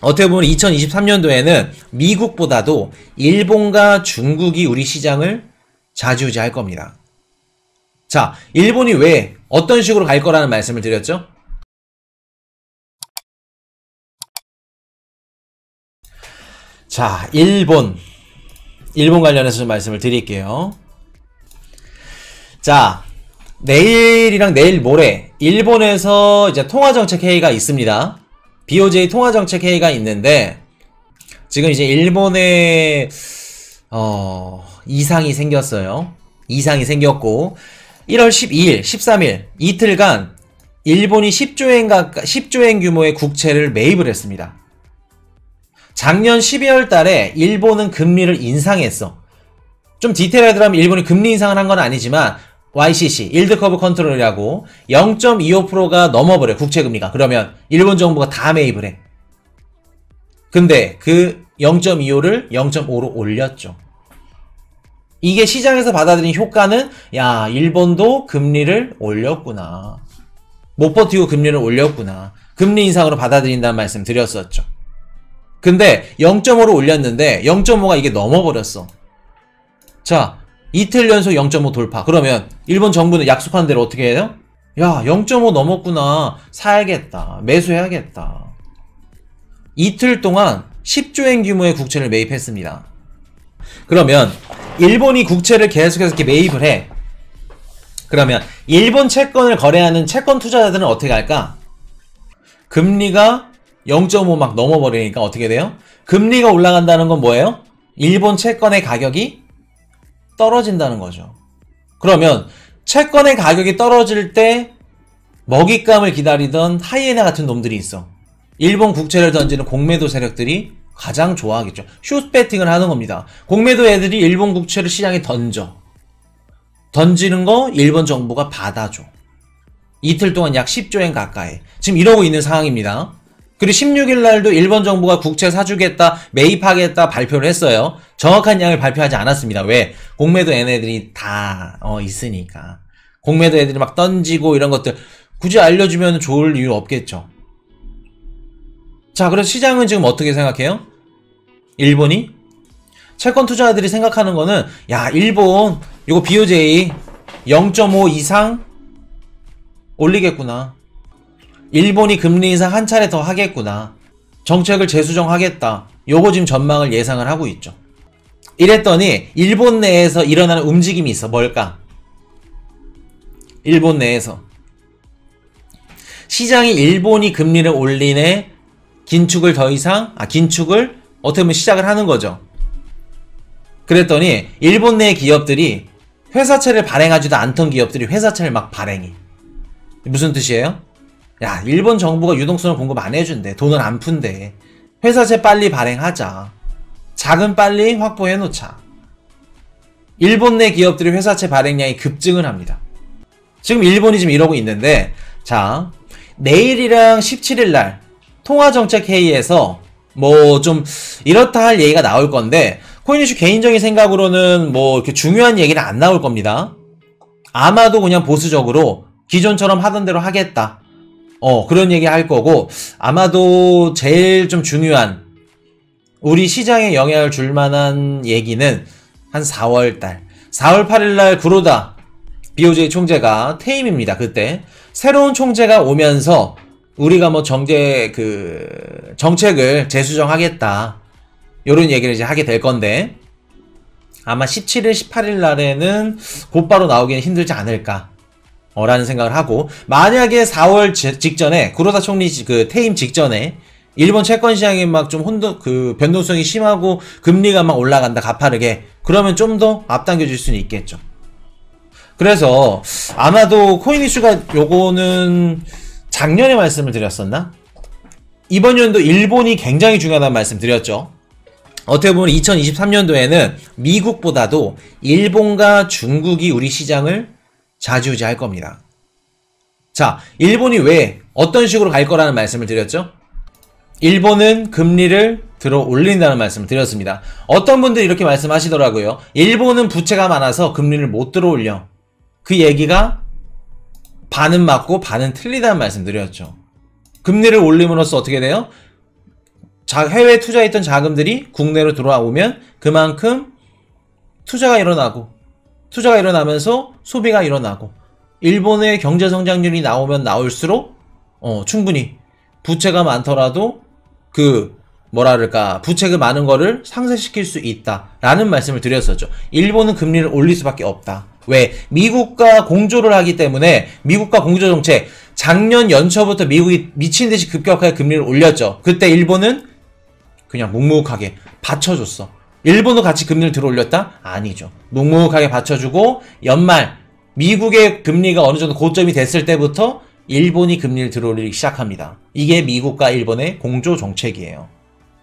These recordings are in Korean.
어떻게 보면 2023년도에는 미국보다도 일본과 중국이 우리 시장을 좌지우지할 겁니다. 자, 일본이 왜 어떤 식으로 갈 거라는 말씀을 드렸죠? 자, 일본 관련해서 좀 말씀을 드릴게요. 자, 내일이랑 내일 모레 일본에서 이제 통화정책 회의가 있습니다. BOJ 통화정책 회의가 있는데 지금 이제 일본에 이상이 생겼어요. 이상이 생겼고 1월 12일, 13일 이틀간 일본이 10조엔 규모의 국채를 매입을 했습니다. 작년 12월 달에 일본은 금리를 인상했어. 좀 디테일하게 들어가면 일본이 금리 인상을 한 건 아니지만 YCC, 일드 커브 컨트롤이라고 0.25%가 넘어버려, 국채금리가. 그러면 일본 정부가 다 매입을 해. 근데 그 0.25를 0.5로 올렸죠. 이게 시장에서 받아들인 효과는 야, 일본도 금리를 올렸구나. 못 버티고 금리를 올렸구나. 금리 인상으로 받아들인다는 말씀 드렸었죠. 근데 0.5로 올렸는데 0.5가 이게 넘어버렸어. 자, 이틀 연속 0.5 돌파. 그러면 일본 정부는 약속한 대로 어떻게 해요? 야, 0.5 넘었구나. 사야겠다. 매수해야겠다. 이틀 동안 10조엔 규모의 국채를 매입했습니다. 그러면 일본이 국채를 계속해서 이렇게 매입을 해. 그러면 일본 채권을 거래하는 채권 투자자들은 어떻게 할까? 금리가 0.5 막 넘어버리니까 어떻게 돼요? 금리가 올라간다는 건 뭐예요? 일본 채권의 가격이 떨어진다는 거죠. 그러면 채권의 가격이 떨어질 때 먹잇감을 기다리던 하이에나 같은 놈들이 있어. 일본 국채를 던지는 공매도 세력들이 가장 좋아하겠죠. 숏 배팅을 하는 겁니다. 공매도 애들이 일본 국채를 시장에 던져. 던지는 거 일본 정부가 받아줘. 이틀 동안 약 10조엔 가까이. 지금 이러고 있는 상황입니다. 그리고 16일 날도 일본 정부가 국채 사주겠다, 매입하겠다 발표를 했어요. 정확한 양을 발표하지 않았습니다. 왜? 공매도 얘네들이 다 있으니까. 공매도 애들이 막 던지고 이런 것들 굳이 알려주면 좋을 이유 없겠죠. 자, 그래서 시장은 지금 어떻게 생각해요? 일본이? 채권 투자자들이 생각하는 거는 야, 일본 이거 BOJ 0.5 이상 올리겠구나. 일본이 금리 인상 한 차례 더 하겠구나. 정책을 재수정하겠다. 요거 지금 전망을 예상을 하고 있죠. 이랬더니 일본 내에서 일어나는 움직임이 있어. 뭘까? 일본 내에서 시장이 일본이 금리를 올리네. 긴축을 어떻게 보면 시작을 하는 거죠. 그랬더니 일본 내 기업들이 회사채를 발행하지도 않던 기업들이 회사채를 막 발행해. 무슨 뜻이에요? 야, 일본 정부가 유동성을 공급 안 해준대. 돈을 안 푼대. 회사채 빨리 발행하자. 자금 빨리 확보해놓자. 일본 내 기업들의 회사채 발행량이 급증을 합니다. 지금 일본이 지금 이러고 있는데, 자, 내일이랑 17일날 통화정책회의에서 뭐 좀 이렇다 할 얘기가 나올 건데, 코인이슈 개인적인 생각으로는 뭐 이렇게 중요한 얘기는 안 나올 겁니다. 아마도 그냥 보수적으로 기존처럼 하던 대로 하겠다. 그런 얘기 할 거고, 아마도 제일 좀 중요한 우리 시장에 영향을 줄 만한 얘기는 한 4월 8일날 구로다 BOJ 총재가 퇴임입니다. 그때 새로운 총재가 오면서 우리가 뭐 정책을 재수정하겠다, 요런 얘기를 이제 하게 될 건데, 아마 17일, 18일 날에는 곧바로 나오기는 힘들지 않을까 라는 생각을 하고, 만약에 4월 직전에 구로다 총리 퇴임 직전에 일본 채권 시장이 막 좀 변동성이 심하고 금리가 막 올라간다, 가파르게. 그러면 좀 더 앞당겨질 수는 있겠죠. 그래서 아마도 코인이슈가 요거는 작년에 말씀을 드렸었나? 이번 연도 일본이 굉장히 중요하다는 말씀 드렸죠. 어떻게 보면 2023년도에는 미국보다도 일본과 중국이 우리 시장을 좌지우지할 겁니다. 자, 일본이 왜 어떤 식으로 갈 거라는 말씀을 드렸죠? 일본은 금리를 들어 올린다는 말씀을 드렸습니다. 어떤 분들이 이렇게 말씀하시더라고요. 일본은 부채가 많아서 금리를 못 들어 올려. 그 얘기가 반은 맞고 반은 틀리다는 말씀 드렸죠. 금리를 올림으로써 어떻게 돼요? 해외에 투자했던 자금들이 국내로 들어오면 그만큼 투자가 일어나면서 소비가 일어나고 일본의 경제 성장률이 나오면 나올수록 충분히 부채가 많더라도 부채가 많은 거를 상쇄시킬 수 있다라는 말씀을 드렸었죠. 일본은 금리를 올릴 수밖에 없다. 왜? 미국과 공조를 하기 때문에 미국과 공조 정책 작년 연초부터 미국이 미친 듯이 급격하게 금리를 올렸죠. 그때 일본은 그냥 묵묵하게 받쳐줬어. 일본도 같이 금리를 들어 올렸다? 아니죠. 묵묵하게 받쳐주고 연말 미국의 금리가 어느 정도 고점이 됐을 때부터 일본이 금리를 들어 올리기 시작합니다. 이게 미국과 일본의 공조 정책이에요.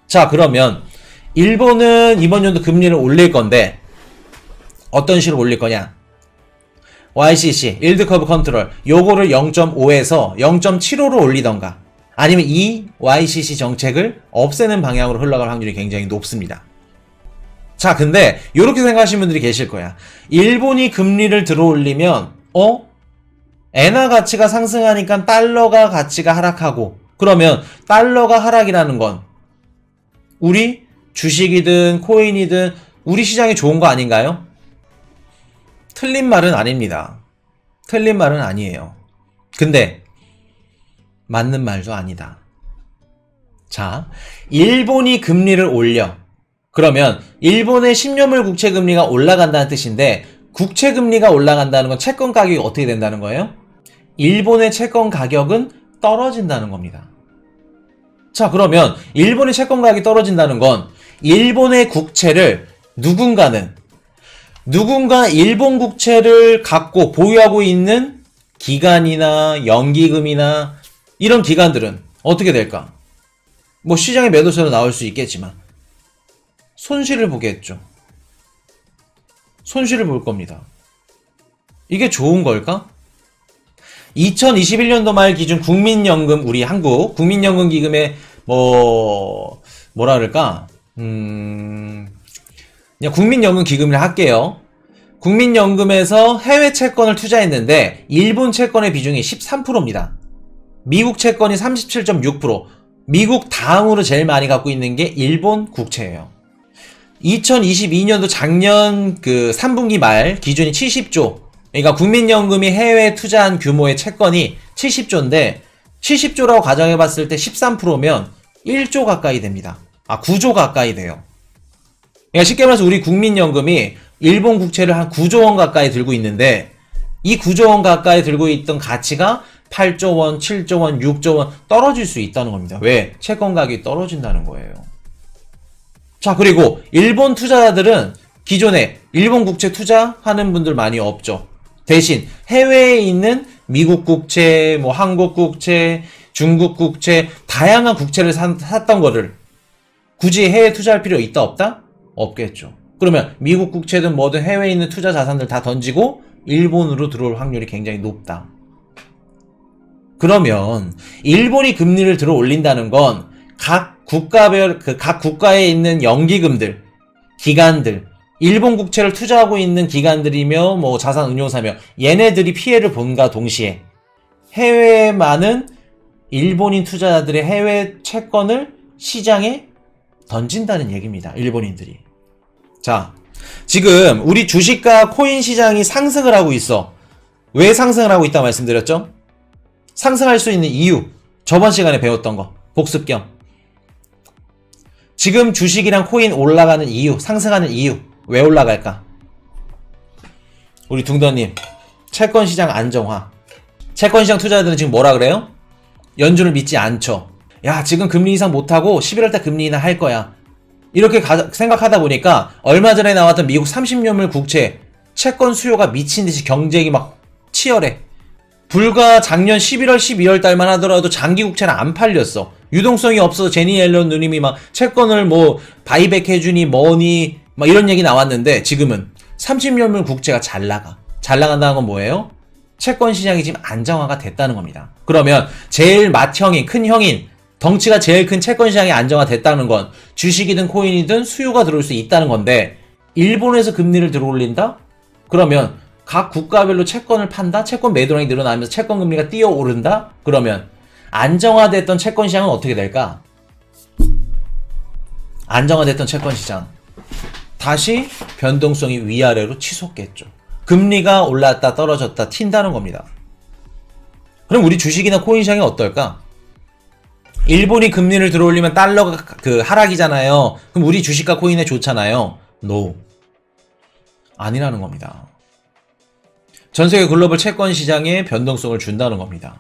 자, 그러면 일본은 이번 연도 금리를 올릴 건데 어떤 식으로 올릴 거냐? YCC, 일드 커브 컨트롤 요거를 0.5에서 0.75로 올리던가 아니면 이 YCC 정책을 없애는 방향으로 흘러갈 확률이 굉장히 높습니다. 자, 근데 이렇게 생각하시는 분들이 계실 거야. 일본이 금리를 들어 올리면 엔화 가치가 상승하니까 달러가 가치가 하락하고 그러면 달러가 하락이라는 건 우리 주식이든 코인이든 우리 시장이 좋은 거 아닌가요? 틀린 말은 아닙니다. 틀린 말은 아니에요. 근데 맞는 말도 아니다. 자, 일본이 금리를 올려. 그러면 일본의 10년물 국채금리가 올라간다는 뜻인데 국채금리가 올라간다는 건 채권 가격이 어떻게 된다는 거예요? 일본의 채권 가격은 떨어진다는 겁니다. 자, 그러면 일본의 채권 가격이 떨어진다는 건 일본의 국채를 누군가 일본 국채를 갖고 보유하고 있는 기관이나 연기금이나 이런 기관들은 어떻게 될까? 뭐 시장의 매도세로 나올 수 있겠지만 손실을 보겠죠. 손실을 볼 겁니다. 이게 좋은 걸까? 2021년도 말 기준 국민연금, 우리 한국 국민연금 기금의 뭐라 그럴까? 그냥 국민연금 기금을 할게요. 국민연금에서 해외 채권을 투자했는데 일본 채권의 비중이 13%입니다. 미국 채권이 37.6%, 미국 다음으로 제일 많이 갖고 있는 게 일본 국채예요. 2022년도 작년 3분기 말 기준이 70조. 그러니까 국민연금이 해외에 투자한 규모의 채권이 70조인데 70조라고 가정해봤을 때 13%면 1조 가까이 됩니다. 9조 가까이 돼요. 그러니까 쉽게 말해서 우리 국민연금이 일본 국채를 한 9조 원 가까이 들고 있는데 이 9조 원 가까이 들고 있던 가치가 8조 원, 7조 원, 6조 원 떨어질 수 있다는 겁니다. 왜? 채권 가격이 떨어진다는 거예요. 자, 그리고 일본 투자자들은 기존에 일본 국채 투자하는 분들 많이 없죠. 대신 해외에 있는 미국 국채, 한국 국채, 중국 국채, 다양한 국채를 샀던 거를 굳이 해외에 투자할 필요 있다 없다? 없겠죠. 그러면 미국 국채든 뭐든 해외에 있는 투자 자산들 다 던지고 일본으로 들어올 확률이 굉장히 높다. 그러면 일본이 금리를 들어 올린다는 건 각 국가에 있는 연기금들, 기관들, 일본 국채를 투자하고 있는 기관들이며 자산 운용사며 얘네들이 피해를 본과 동시에 해외에 많은 일본인 투자자들의 해외 채권을 시장에 던진다는 얘기입니다. 일본인들이. 자, 지금 우리 주식과 코인 시장이 상승을 하고 있어. 왜 상승을 하고 있다고 말씀드렸죠? 상승할 수 있는 이유, 저번 시간에 배웠던 거 복습 겸. 지금 주식이랑 코인 올라가는 이유, 상승하는 이유, 왜 올라갈까? 우리 둥더님, 채권시장 안정화. 채권시장 투자자들은 지금 뭐라 그래요? 연준을 믿지 않죠. 야, 지금 금리 인상 못하고 11월달 금리 인하 할 거야. 이렇게 생각하다 보니까 얼마 전에 나왔던 미국 30년물 국채 채권 수요가 미친듯이 경쟁이 막 치열해. 불과 작년 11월, 12월 달만 하더라도 장기 국채는 안 팔렸어. 유동성이 없어서 제니 옐런 누님이 막 채권을 바이백 해주니 뭐니 막 이런 얘기 나왔는데 지금은 30년물 국채가 잘 나가. 잘 나간다는 건 뭐예요? 채권 시장이 지금 안정화가 됐다는 겁니다. 그러면 제일 맏형인, 큰 형인, 덩치가 제일 큰 채권 시장이 안정화됐다는 건 주식이든 코인이든 수요가 들어올 수 있다는 건데 일본에서 금리를 들어 올린다? 그러면 각 국가별로 채권을 판다? 채권 매도량이 늘어나면서 채권 금리가 뛰어오른다? 그러면 안정화됐던 채권 시장은 어떻게 될까? 안정화됐던 채권 시장 다시 변동성이 위아래로 치솟겠죠. 금리가 올랐다 떨어졌다 튄다는 겁니다. 그럼 우리 주식이나 코인 시장이 어떨까? 일본이 금리를 들어올리면 달러가 하락이잖아요. 그럼 우리 주식과 코인에 좋잖아요. No. 아니라는 겁니다. 전세계 글로벌 채권 시장에 변동성을 준다는 겁니다.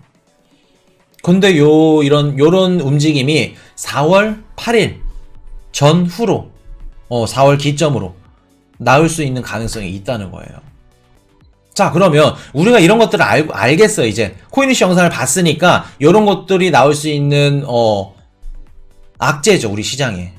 근데 요런 움직임이 4월 8일 전후로 4월 기점으로 나올 수 있는 가능성이 있다는 거예요. 자, 그러면 우리가 이런 것들을 알겠어요. 이제 코인이슈 영상을 봤으니까 이런 것들이 나올 수 있는 악재죠, 우리 시장에.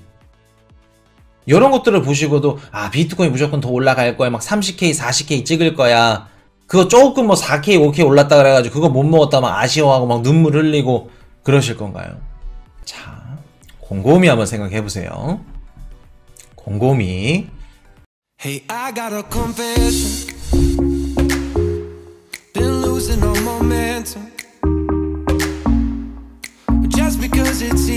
이런 것들을 보시고도 비트코인 무조건 더 올라갈 거야, 막 30K, 40K 찍을 거야, 그거 조금 4K, 5K 올랐다 그래가지고 그거 못 먹었다 막 아쉬워하고 막 눈물 흘리고 그러실 건가요? 자, 곰곰이 한번 생각해보세요. 곰곰이. Hey, I got a confession. Been losing all momentum. Just because it's